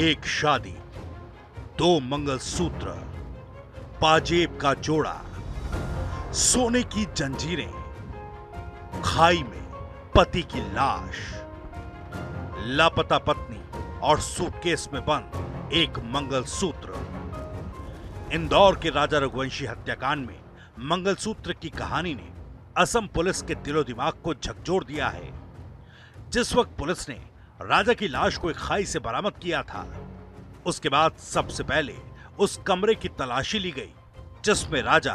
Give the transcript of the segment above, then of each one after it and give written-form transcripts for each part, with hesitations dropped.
एक शादी, दो मंगलसूत्र, पाजेब का जोड़ा, सोने की जंजीरें, खाई में पति की लाश, लापता पत्नी और सूटकेस में बंद एक मंगलसूत्र। इंदौर के राजा रघुवंशी हत्याकांड में मंगलसूत्र की कहानी ने असम पुलिस के दिलो दिमाग को झकझोर दिया है। जिस वक्त पुलिस ने राजा की लाश को एक खाई से बरामद किया था, उसके बाद सबसे पहले उस कमरे की तलाशी ली गई जिसमें राजा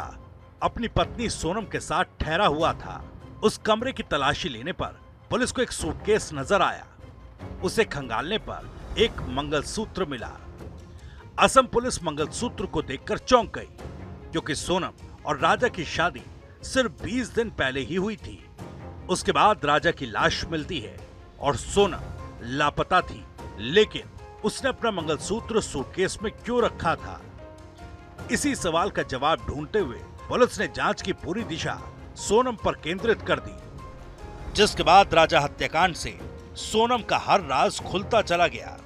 अपनी पत्नी सोनम के साथ ठहरा हुआ था। उस कमरे की तलाशी लेने पर पुलिस को एक सूटकेस नजर आया। उसे खंगालने पर एक मंगलसूत्र मिला। असम पुलिस मंगलसूत्र को देखकर चौंक गई, क्योंकि सोनम और राजा की शादी सिर्फ 20 दिन पहले ही हुई थी। उसके बाद राजा की लाश मिलती है और सोनम लापता थी, लेकिन उसने अपना मंगलसूत्र सूटकेस में क्यों रखा था? इसी सवाल का जवाब ढूंढते हुए पुलिस ने जांच की पूरी दिशा सोनम पर केंद्रित कर दी, जिसके बाद राजा हत्याकांड से सोनम का हर राज खुलता चला गया।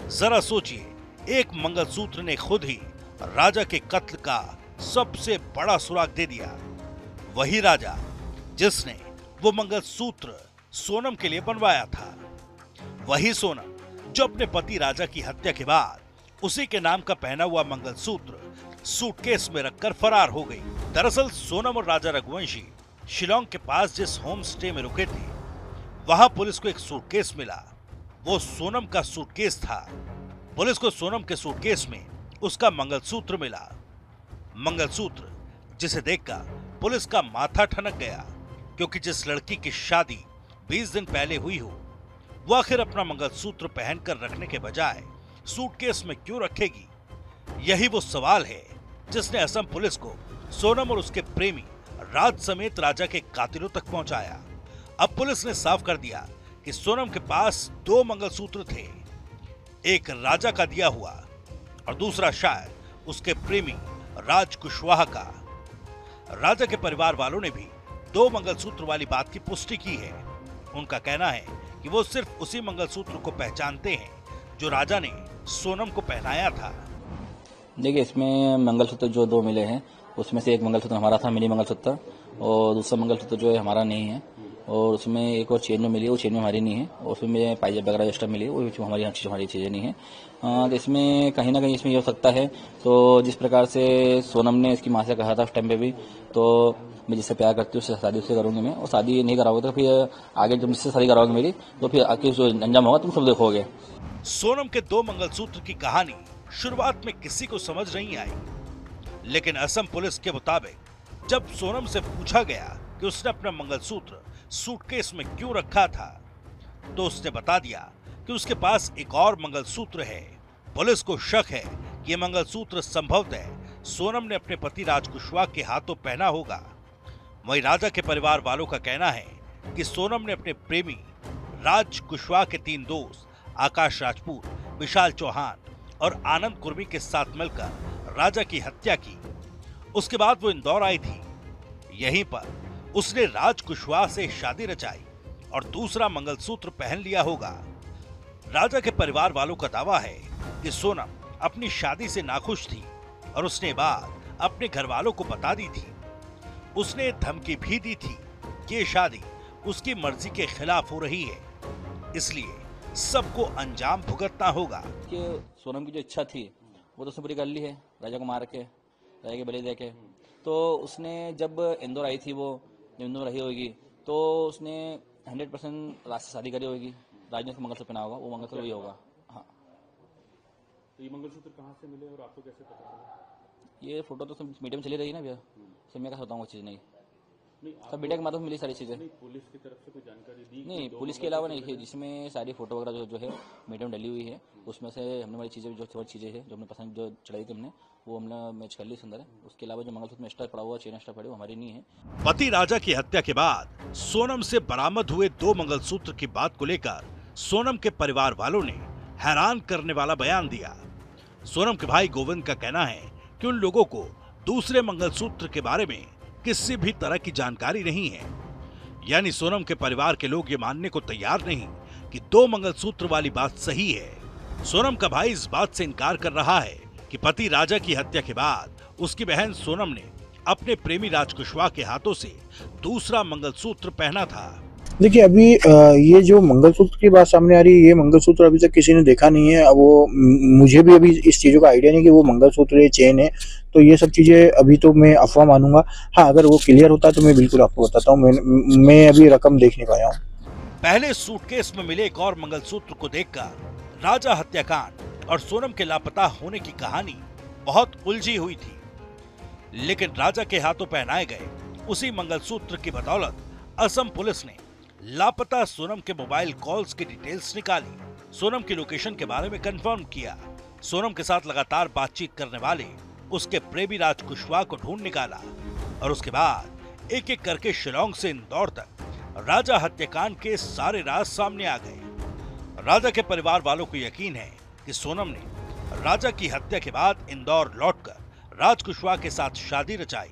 जरा सोचिए, एक मंगलसूत्र ने खुद ही राजा के कत्ल का सबसे बड़ा सुराग दे दिया। वही राजा जिसने वो मंगलसूत्र सोनम के लिए बनवाया था, वही सोनम जो अपने पति राजा की हत्या के बाद उसी के नाम का पहना हुआ मंगलसूत्र सूटकेस में रखकर फरार हो गई। दरअसल सोनम और राजा रघुवंशी शिलोंग के पास जिस होम स्टे में रुके थे, वहां पुलिस को एक सूटकेस मिला। वो सोनम का सूटकेस था। पुलिस को सोनम के सूटकेस में उसका मंगलसूत्र मिला। मंगलसूत्र जिसे देखकर पुलिस का माथा ठनक गया, क्योंकि जिस लड़की की शादी 20 दिन पहले हुई हो, वो आखिर अपना मंगलसूत्र पहनकर रखने के बजाय सूटकेस में क्यों रखेगी? यही वो सवाल है जिसने असम पुलिस को सोनम और उसके प्रेमी राज समेत राजा के कातिलों तक पहुंचाया। अब पुलिस ने साफ कर दिया कि सोनम के पास 2 मंगलसूत्र थे, एक राजा का दिया हुआ और दूसरा शायद उसके प्रेमी राज कुशवाहा का। राजा के परिवार वालों ने भी 2 मंगलसूत्र वाली बात की पुष्टि की है। उनका कहना है कि वो सिर्फ उसी मंगलसूत्र को पहचानते हैं जो राजा ने सोनम को पहनाया था। देखिए, इसमें मंगलसूत्र जो 2 मिले हैं, उसमें से एक मंगलसूत्र हमारा था, मिनी मंगलसूत्र, और दूसरा मंगलसूत्र जो है हमारा नहीं है। और उसमें एक और चेन जो मिली है, वो चेन में हमारी नहीं है। और उसमें पाइजेब वगैरह एक्स्ट्रा मिली है, वो हमारी चीज़ें नहीं है। तो इसमें कहीं ना कहीं इसमें ये हो सकता है, तो जिस प्रकार से सोनम ने इसकी माँ से कहा था उस टाइम पे भी, तो मैं जिससे प्यार करती हूँ उससे शादी उससे करूंगी मैं, और शादी नहीं कराओगे तो फिर आगे जब मुझसे शादी कराओगे मेरी, तो फिर आगे जो अंजाम होगा तुम सब देखोगे। सोनम के 2 मंगलसूत्र की कहानी शुरुआत में किसी को समझ नहीं आई, लेकिन असम पुलिस के मुताबिक जब सोनम से पूछा गया कि उसने अपना मंगलसूत्र सूटकेस में क्यों रखा था, तो उसने बता दिया कि उसके पास एक और मंगलसूत्र है। पुलिस को शक है कि यह मंगलसूत्र संभवतः सोनम ने अपने पति राज कुशवाहा के हाथों पहना होगा। वहीं राजा के परिवार वालों का कहना है कि सोनम ने अपने प्रेमी राज कुशवाहा के 3 दोस्त आकाश राजपूत, विशाल चौहान और आनंद कुर्मी के साथ मिलकर राजा की हत्या की। उसके बाद वो इंदौर आई थी। यहीं पर उसने राज कुशवाहा से शादी रचाई और दूसरा मंगलसूत्र पहन लिया होगा। राजा के परिवार वालों का दावा है कि सोनम अपनी शादी से नाखुश थी और उसने बात अपने घर वालों को बता दी थी। उसने धमकी भी दी थी कि ये शादी उसकी मर्जी के खिलाफ हो रही है, इसलिए सबको अंजाम भुगतना होगा। कि सोनम की जो इच्छा थी वो तो उसने पूरी कर ली है, राजा को मार के, राजा के बलि दे के। तो उसने जब इंदौर आई थी, वो जब इंदौर रही होगी, तो उसने 100% राज से शादी करी होगी। राज ने उसको मंगलसूत्र पहना होगा, वो मंगलसूत्र वही होगा। हाँ, तो ये मंगलसूत्र कहाँ से मिले और आपको कैसे पता चला? ये फोटो तो सब मीडिया में चली रही है ना भैया, सब मैं क्या बताऊँ वो चीज़ नहीं, सब मीडिया के माध्यम से मिली सारी चीज़ें। पुलिस की तरफ से कोई जानकारी दी? नहीं, पुलिस के अलावा नहीं, जिसमें सारी फोटो वगैरह जो है मीडिया में डली हुई है, उसमें से हमने वाली चीज़ें जो चीज़ें हैं जो हमने पसंद जो चढ़ाई थी हमने, वो हमने मैच कर ली सुंदर है। उसके अलावा जो मंगलसूत्र में एक्स्ट्रा पड़ा हुआ, चेन एक्स्ट्रा पड़ी, वो हमारी नहीं है। पति राजा की हत्या के बाद सोनम से बरामद हुए 2 मंगलसूत्र की बात को लेकर सोनम के परिवार वालों ने हैरान करने वाला बयान दिया। सोनम के भाई गोविंद का कहना है कि उन लोगों को दूसरे मंगलसूत्र के बारे में किसी भी तरह की जानकारी नहीं है। यानी सोनम के परिवार के लोग ये मानने को तैयार नहीं कि 2 मंगलसूत्र वाली बात सही है। सोनम का भाई इस बात से इनकार कर रहा है कि पति राजा की हत्या के बाद उसकी बहन सोनम ने अपने प्रेमी राज कुशवाहा के हाथों से दूसरा मंगलसूत्र पहना था। देखिए अभी ये जो मंगलसूत्र की बात सामने आ रही है, ये मंगलसूत्र अभी तक किसी ने देखा नहीं है। अब वो मुझे भी अभी इस चीज़ों का आइडिया नहीं कि वो मंगलसूत्र है, चेन है, तो ये सब चीज़ें अभी तो मैं अफवाह मानूंगा। हाँ, अगर वो क्लियर होता तो मैं बिल्कुल आपको बताता हूँ। मैं अभी रकम देख नहीं पाया हूँ। पहले सूटकेस में मिले एक और मंगलसूत्र को देखकर राजा हत्याकांड और सोनम के लापता होने की कहानी बहुत उलझी हुई थी, लेकिन राजा के हाथों पहनाए गए उसी मंगलसूत्र की बदौलत असम पुलिस ने लापता सोनम के मोबाइल कॉल्स की डिटेल्स निकाली, सोनम की लोकेशन के बारे में कंफर्म किया, सोनम के साथ लगातार बातचीत करने वाले उसके प्रेमी राज कुशवाहा को ढूंढ निकाला और उसके बाद एक एक करके शिलोंग से इंदौर तक राजा हत्याकांड के सारे राज सामने आ गए। राजा के परिवार वालों को यकीन है कि सोनम ने राजा की हत्या के बाद इंदौर लौटकर राज कुशवाहा के साथ शादी रचाई।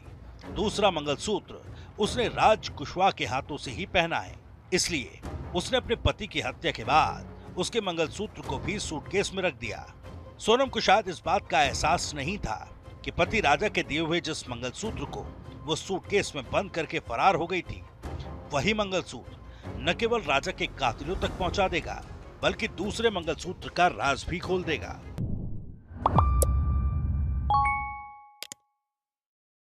दूसरा मंगलसूत्र उसने राज कुशवाहा के हाथों से ही पहना है, इसलिए उसने अपने पति की हत्या के बाद उसके मंगलसूत्र को भी सूटकेस में रख दिया। सोनम को शायद इस बात का एहसास नहीं था कि पति राजा के दिए हुए जिस मंगलसूत्र को वो सूटकेस में बंद करके फरार हो गई थी, वही मंगलसूत्र न केवल राजा के कातिलों तक पहुंचा देगा, बल्कि दूसरे मंगलसूत्र का राज भी खोल देगा।